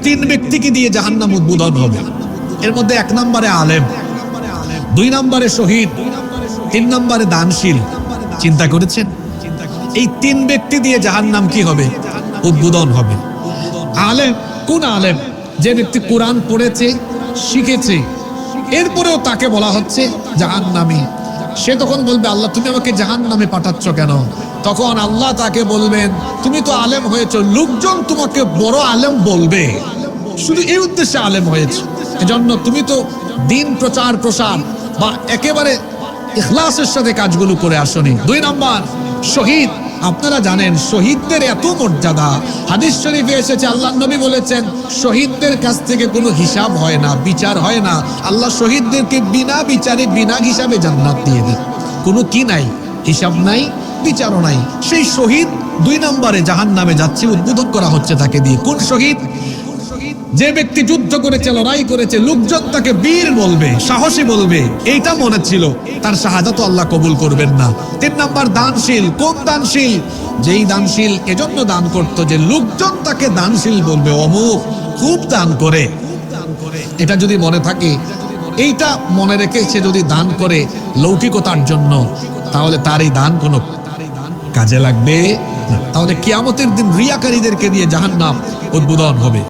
তিন ব্যক্তিকে দিয়ে জাহান্নাম উদ্বোধন হবে। এর মধ্যে 1 নম্বরে আলেম, 2 নম্বরে শহীদ, 3 নম্বরে দানশীল। চিন্তা করেছেন এই 3 ব্যক্তি দিয়ে জাহান্নাম কি হবে? উদ্বোধন হবে। আলেম, কোন আলেম? যে ব্যক্তি কোরআন পড়েছে, শিখেছে, এরপরেও তাকে বলা হচ্ছে জাহান্নামী। সে তখন বলবে, আল্লাহ তুমি আমাকে জাহান্নামে পাঠাচ্ছ কেন? তখন আল্লাহ তাকে বলবেন, তুমি তো আলেম হয়েছো, লোকজন তোমাকে বড় আলেম বলবে, শুধু এই উদ্দেশ্যে আলেম হয়েছে। এজন্য তুমি তো দিন প্রচার প্রসার বা একেবারে ইখলাসের সাথে কাজগুলো করে আসনি। 2 নম্বর শহীদ। আপনারা জানেন শহীদদের এত মর্যাদা, হাদিস শরীফে এসেছে, আল্লাহ নবী বলেছেন শহীদদের কাছ থেকে কোনো হিসাব হয় না, বিচার হয় না। আল্লাহ শহীদদেরকে বিনা বিচারে বিনা হিসাবে জান্নাত দিয়ে দেন। কোনো কি নাই, হিসাব নাই, বিচারও নাই। সেই শহীদ 2 নম্বরে জাহান্নামে যাচ্ছে, উদ্বোধন করা হচ্ছে তাকে দিয়ে। কোন শহীদ? যে ব্যক্তি যুদ্ধ করেছে, লড়াই করেছে, লোকজন তাকে বীর বলবে, সাহসী বলবে, এইটা মনে ছিল, তার শাহাদাত আল্লাহ কবুল করবেন না। 3 নম্বর দানশীল। কোন দানশীল? যেই দানশীল এজন্য দান করতো যে লোকজন তাকে দানশীল বলবে, অমুক খুব দান করে। এটা যদি মনে থাকে, এইটা মনে রেখে সে যদি দান করে লৌকিকতার জন্য, তাহলে তার এই দান কোনো কাজে লাগবে না। তাহলে কিয়ামতের দিন রিয়াকারীদেরকে দিয়ে জাহান্নাম উদ্বোধন হবে।